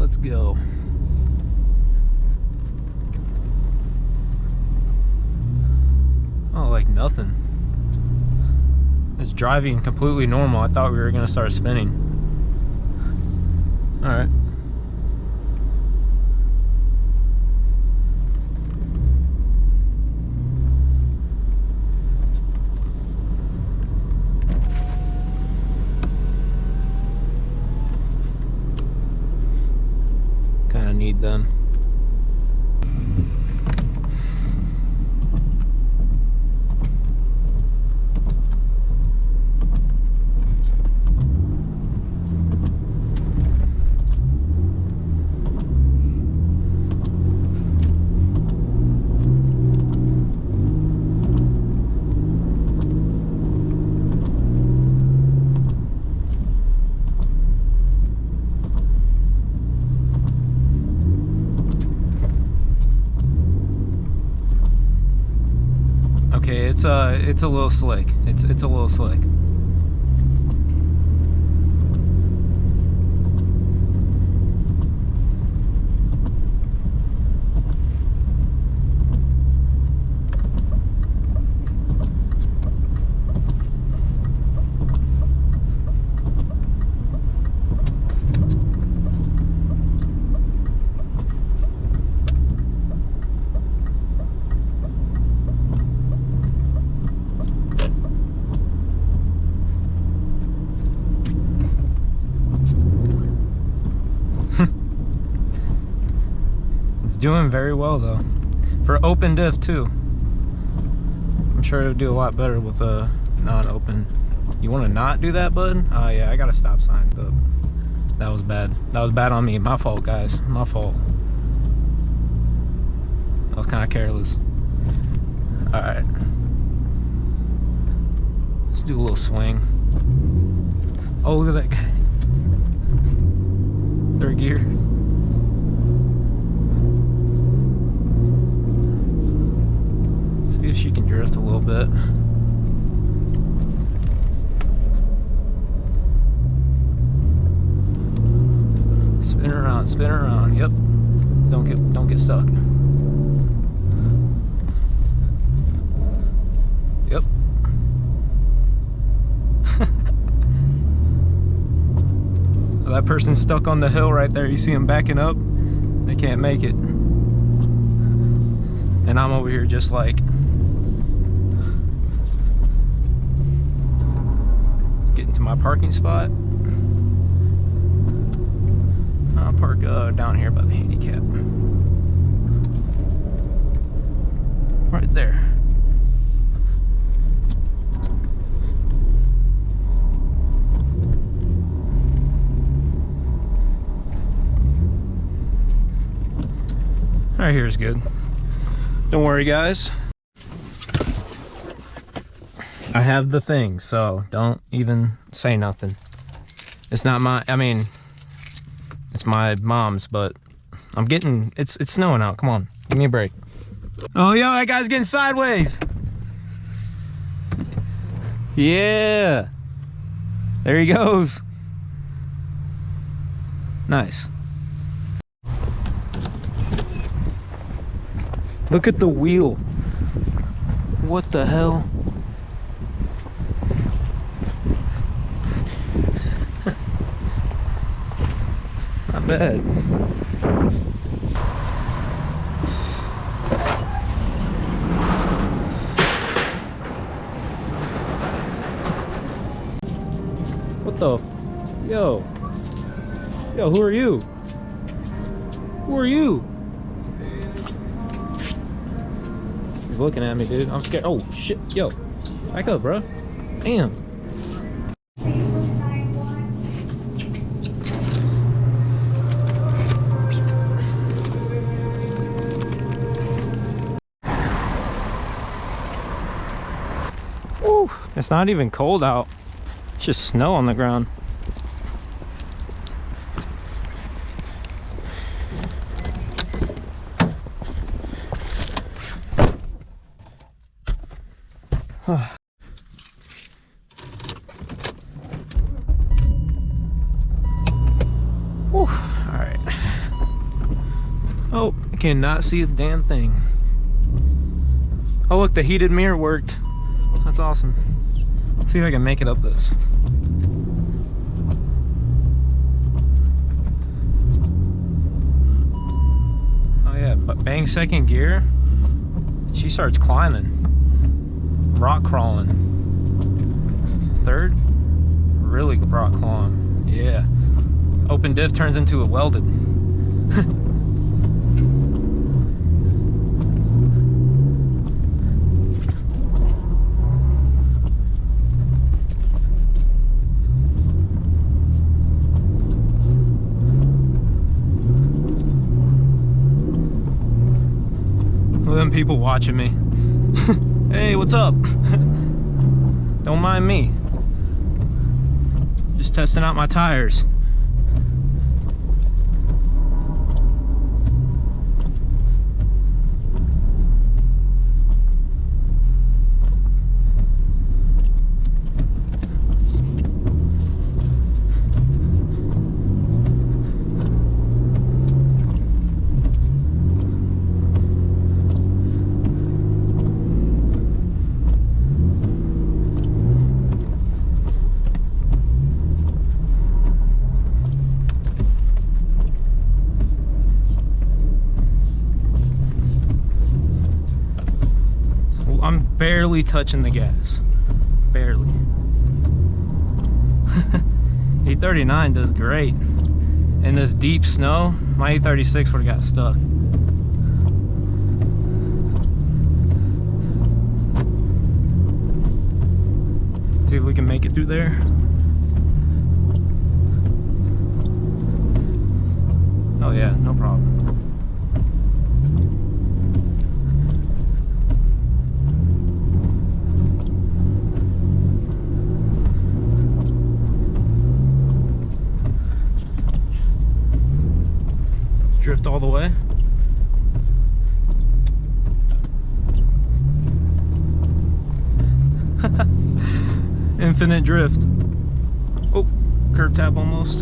Let's go. Oh, like nothing. It's driving completely normal. I thought we were gonna start spinning. All right. Kind of need them. Okay, it's a little slick. It's a little slick. It's doing very well though. For open diff too. I'm sure it'll do a lot better with a non-open. You want to not do that, bud? Oh yeah, I got a stop sign up. That was bad. That was bad on me. My fault, guys. My fault. I was kind of careless. Alright. Let's do a little swing. Oh, look at that guy. Third gear. See if she can drift a little bit. Spin her around, spin her around. Yep. Don't get stuck. Yep. That person's stuck on the hill right there. You see them backing up? They can't make it. And I'm over here just like getting to my parking spot. I'll park down here by the handicap. Right there. Right here is good. Don't worry, guys. I have the thing, so don't even say nothing. It's not my, I mean, it's my mom's, but I'm getting, it's snowing out. Come on, give me a break. Oh, yo, that guy's getting sideways. Yeah. There he goes. Nice. Look at the wheel. What the hell? Not bad. What the? Yo. Yo, who are you? Who are you? He's looking at me, dude. I'm scared. Oh, shit. Yo. Back up, bro. Damn. Woo. It's not even cold out. It's just snow on the ground. All right. cannot see a damn thing. Oh look, the heated mirror worked. That's awesome. Let's see if I can make it up this. Oh yeah, but bang second gear. She starts climbing. Rock crawling. Third, really rock crawling. Yeah. Open diff turns into a welded. Them people watching me. Hey, what's up? Don't mind me. Just testing out my tires. I'm barely touching the gas. Barely. E39 does great. In this deep snow, my E36 would have got stuck. See if we can make it through there. Oh yeah, no problem. Drift all the way. Infinite drift. Oh, curb tap almost.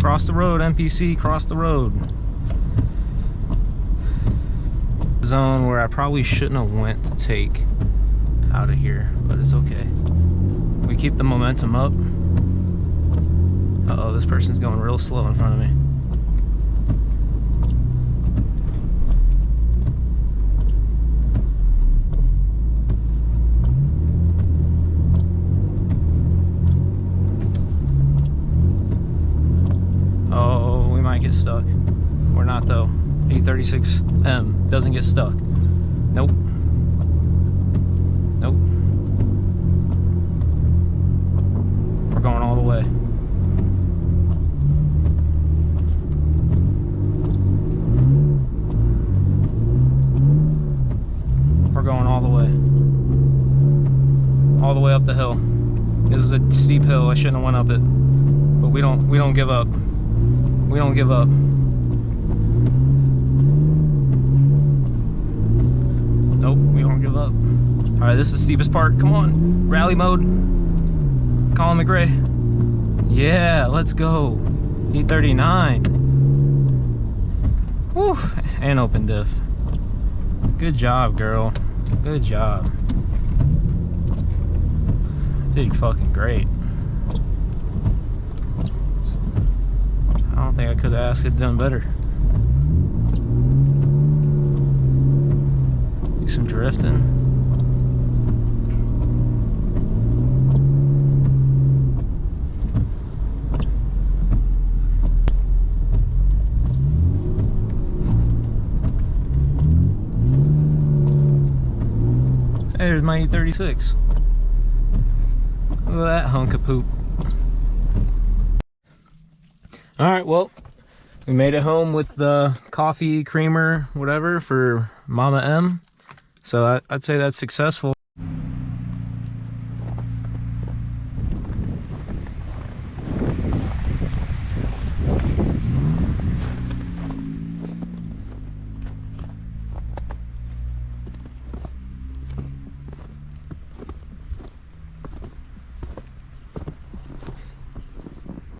Cross the road, NPC, cross the road. Zone where I probably shouldn't have went to take out of here, but it's okay. We keep the momentum up. Uh-oh, this person's going real slow in front of me. Oh, we might get stuck. We're not though. E36M doesn't get stuck. Nope. Nope. We're going all the way. We're going all the way. All the way up the hill. This is a steep hill. I shouldn't have went up it. But we don't give up. We don't give up. Nope, we don't give up. All right, this is the steepest part. Come on, rally mode. Colin McRae. Yeah, let's go. E39. Whew, and open diff. Good job, girl. Good job. Did fucking great. I don't think I could have asked it done better. Do some drifting. There's my E36. Look at that hunk of poop. Alright, well, we made it home with the coffee, creamer, whatever for Mama M. So I'd say that's successful.